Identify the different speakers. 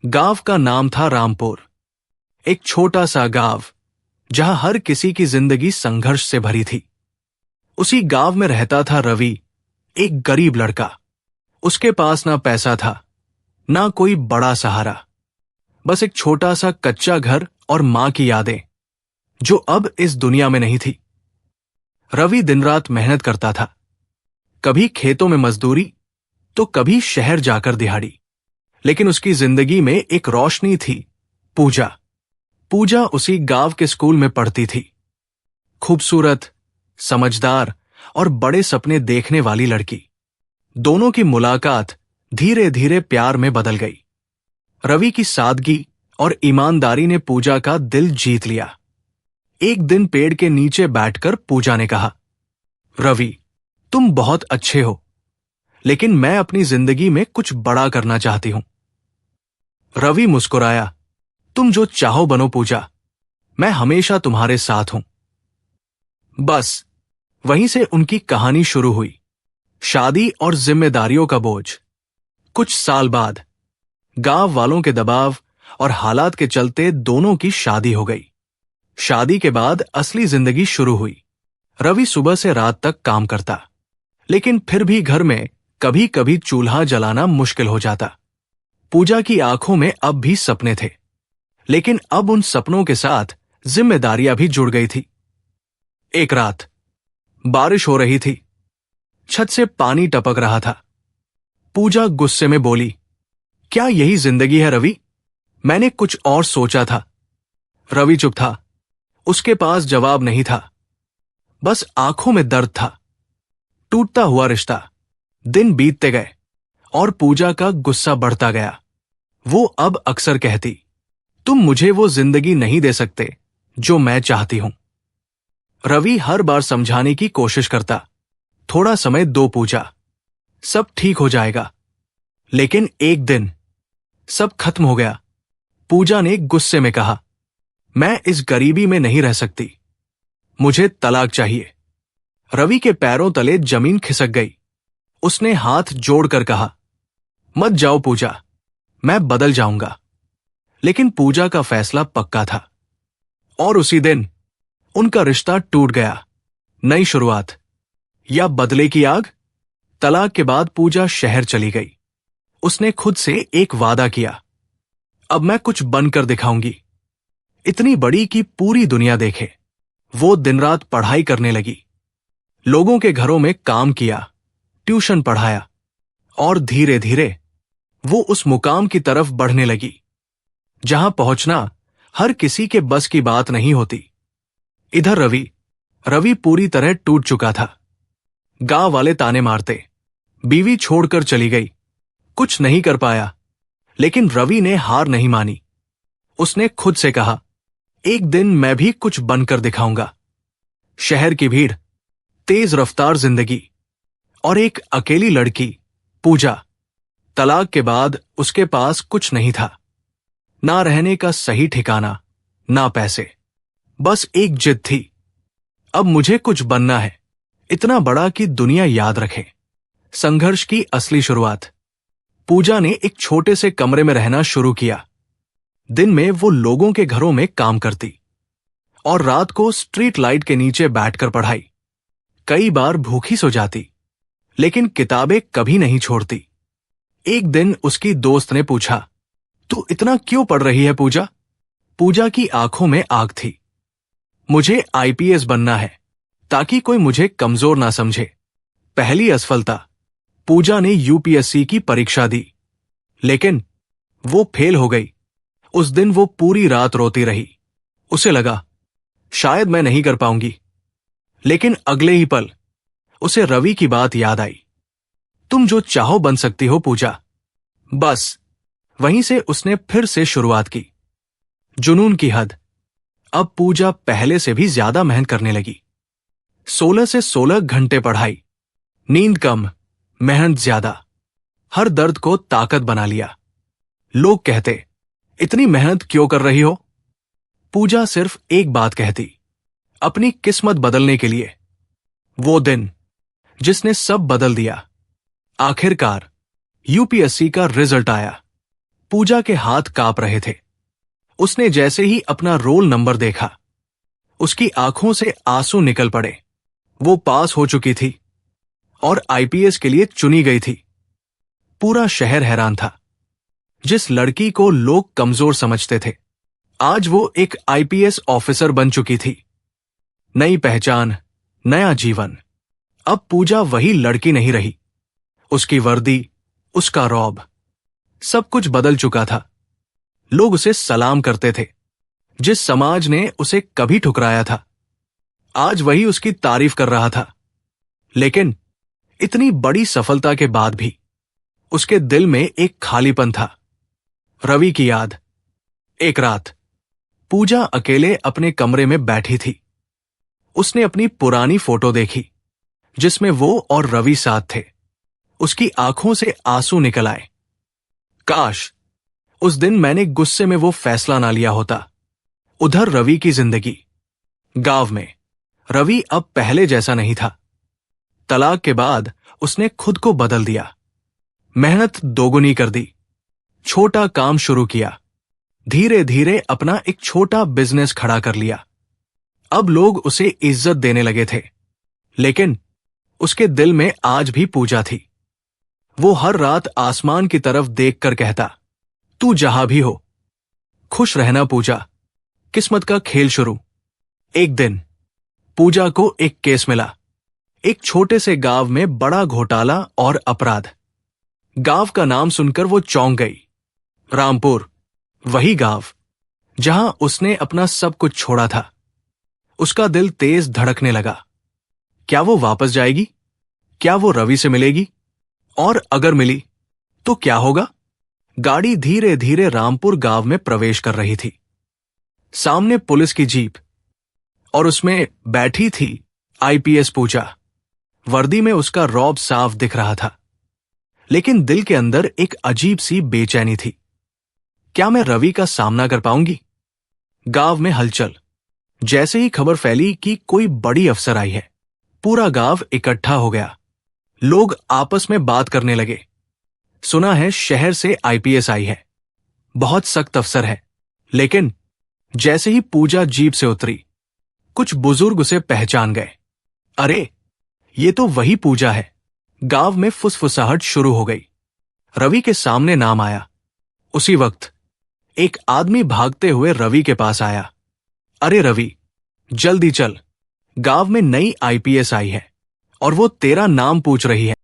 Speaker 1: गांव का नाम था रामपुर। एक छोटा सा गांव जहां हर किसी की जिंदगी संघर्ष से भरी थी। उसी गांव में रहता था रवि, एक गरीब लड़का। उसके पास ना पैसा था, ना कोई बड़ा सहारा, बस एक छोटा सा कच्चा घर और मां की यादें जो अब इस दुनिया में नहीं थी। रवि दिन रात मेहनत करता था, कभी खेतों में मजदूरी तो कभी शहर जाकर दिहाड़ी। लेकिन उसकी जिंदगी में एक रोशनी थी, पूजा। पूजा उसी गांव के स्कूल में पढ़ती थी। खूबसूरत, समझदार और बड़े सपने देखने वाली लड़की। दोनों की मुलाकात धीरे धीरे प्यार में बदल गई। रवि की सादगी और ईमानदारी ने पूजा का दिल जीत लिया। एक दिन पेड़ के नीचे बैठकर पूजा ने कहा, रवि, तुम बहुत अच्छे हो, लेकिन मैं अपनी जिंदगी में कुछ बड़ा करना चाहती हूं। रवि मुस्कुराया, तुम जो चाहो बनो पूजा, मैं हमेशा तुम्हारे साथ हूं। बस वहीं से उनकी कहानी शुरू हुई। शादी और जिम्मेदारियों का बोझ। कुछ साल बाद गांव वालों के दबाव और हालात के चलते दोनों की शादी हो गई। शादी के बाद असली जिंदगी शुरू हुई। रवि सुबह से रात तक काम करता, लेकिन फिर भी घर में कभी कभी चूल्हा जलाना मुश्किल हो जाता। पूजा की आंखों में अब भी सपने थे, लेकिन अब उन सपनों के साथ जिम्मेदारियां भी जुड़ गई थी। एक रात बारिश हो रही थी, छत से पानी टपक रहा था। पूजा गुस्से में बोली, क्या यही जिंदगी है रवि? मैंने कुछ और सोचा था। रवि चुप था। उसके पास जवाब नहीं था, बस आंखों में दर्द था। टूटता हुआ रिश्ता। दिन बीतते गए और पूजा का गुस्सा बढ़ता गया। वो अब अक्सर कहती, तुम मुझे वो जिंदगी नहीं दे सकते जो मैं चाहती हूं। रवि हर बार समझाने की कोशिश करता, थोड़ा समय दो पूजा, सब ठीक हो जाएगा। लेकिन एक दिन सब खत्म हो गया। पूजा ने गुस्से में कहा, मैं इस गरीबी में नहीं रह सकती, मुझे तलाक चाहिए। रवि के पैरों तले जमीन खिसक गई। उसने हाथ जोड़कर कहा, मत जाओ पूजा, मैं बदल जाऊंगा। लेकिन पूजा का फैसला पक्का था और उसी दिन उनका रिश्ता टूट गया। नई शुरुआत या बदले की आग। तलाक के बाद पूजा शहर चली गई। उसने खुद से एक वादा किया, अब मैं कुछ बनकर दिखाऊंगी, इतनी बड़ी कि पूरी दुनिया देखे। वो दिन रात पढ़ाई करने लगी, लोगों के घरों में काम किया, ट्यूशन पढ़ाया और धीरे धीरे वो उस मुकाम की तरफ बढ़ने लगी जहां पहुंचना हर किसी के बस की बात नहीं होती। इधर रवि पूरी तरह टूट चुका था। गांव वाले ताने मारते, बीवी छोड़कर चली गई, कुछ नहीं कर पाया। लेकिन रवि ने हार नहीं मानी। उसने खुद से कहा, एक दिन मैं भी कुछ बनकर दिखाऊंगा। शहर की भीड़, तेज रफ्तार जिंदगी और एक अकेली लड़की, पूजा। तलाक के बाद उसके पास कुछ नहीं था, ना रहने का सही ठिकाना, ना पैसे, बस एक जिद थी, अब मुझे कुछ बनना है, इतना बड़ा कि दुनिया याद रखे। संघर्ष की असली शुरुआत। पूजा ने एक छोटे से कमरे में रहना शुरू किया। दिन में वो लोगों के घरों में काम करती और रात को स्ट्रीट लाइट के नीचे बैठकर पढ़ाई। कई बार भूखी सो जाती, लेकिन किताबें कभी नहीं छोड़ती। एक दिन उसकी दोस्त ने पूछा, तू इतना क्यों पढ़ रही है पूजा? पूजा की आंखों में आग थी। मुझे आईपीएस बनना है, ताकि कोई मुझे कमजोर ना समझे। पहली असफलता। पूजा ने यूपीएससी की परीक्षा दी, लेकिन वो फेल हो गई। उस दिन वो पूरी रात रोती रही। उसे लगा, शायद मैं नहीं कर पाऊंगी। लेकिन अगले ही पल उसे रवि की बात याद आई, तुम जो चाहो बन सकती हो पूजा। बस वहीं से उसने फिर से शुरुआत की। जुनून की हद। अब पूजा पहले से भी ज्यादा मेहनत करने लगी। 16 से 16 घंटे पढ़ाई, नींद कम, मेहनत ज्यादा, हर दर्द को ताकत बना लिया। लोग कहते, इतनी मेहनत क्यों कर रही हो? पूजा सिर्फ एक बात कहती, अपनी किस्मत बदलने के लिए। वो दिन जिसने सब बदल दिया। आखिरकार यूपीएससी का रिजल्ट आया। पूजा के हाथ कांप रहे थे। उसने जैसे ही अपना रोल नंबर देखा, उसकी आंखों से आंसू निकल पड़े। वो पास हो चुकी थी और आईपीएस के लिए चुनी गई थी। पूरा शहर हैरान था। जिस लड़की को लोग कमजोर समझते थे, आज वो एक आईपीएस ऑफिसर बन चुकी थी। नई पहचान, नया जीवन। अब पूजा वही लड़की नहीं रही। उसकी वर्दी, उसका रौब, सब कुछ बदल चुका था। लोग उसे सलाम करते थे। जिस समाज ने उसे कभी ठुकराया था, आज वही उसकी तारीफ कर रहा था। लेकिन इतनी बड़ी सफलता के बाद भी उसके दिल में एक खालीपन था। रवि की याद। एक रात पूजा अकेले अपने कमरे में बैठी थी। उसने अपनी पुरानी फोटो देखी जिसमें वो और रवि साथ थे। उसकी आंखों से आंसू निकल आए। काश उस दिन मैंने गुस्से में वो फैसला ना लिया होता। उधर रवि की जिंदगी। गांव में रवि अब पहले जैसा नहीं था। तलाक के बाद उसने खुद को बदल दिया। मेहनत दोगुनी कर दी। छोटा काम शुरू किया। धीरे धीरे अपना एक छोटा बिजनेस खड़ा कर लिया। अब लोग उसे इज्जत देने लगे थे। लेकिन उसके दिल में आज भी पूजा थी। वो हर रात आसमान की तरफ देखकर कहता, तू जहां भी हो, खुश रहना पूजा। किस्मत का खेल शुरू। एक दिन पूजा को एक केस मिला। एक छोटे से गांव में बड़ा घोटाला और अपराध। गांव का नाम सुनकर वो चौंक गई। रामपुर, वही गांव जहां उसने अपना सब कुछ छोड़ा था। उसका दिल तेज धड़कने लगा। क्या वो वापस जाएगी? क्या वो रवि से मिलेगी? और अगर मिली तो क्या होगा? गाड़ी धीरे धीरे रामपुर गांव में प्रवेश कर रही थी। सामने पुलिस की जीप और उसमें बैठी थी आईपीएस पूजा। वर्दी में उसका रौब साफ दिख रहा था। लेकिन दिल के अंदर एक अजीब सी बेचैनी थी। क्या मैं रवि का सामना कर पाऊंगी? गांव में हलचल। जैसे ही खबर फैली कि कोई बड़ी अफसर आई है, पूरा गांव इकट्ठा हो गया। लोग आपस में बात करने लगे। सुना है शहर से आईपीएस आई है, बहुत सख्त अफसर है। लेकिन जैसे ही पूजा जीप से उतरी, कुछ बुजुर्ग उसे पहचान गए। अरे, ये तो वही पूजा है। गांव में फुसफुसाहट शुरू हो गई। रवि के सामने नाम आया। उसी वक्त एक आदमी भागते हुए रवि के पास आया। अरे रवि, जल्दी चल, गांव में नई आईपीएस आई है और वो तेरा नाम पूछ रही है।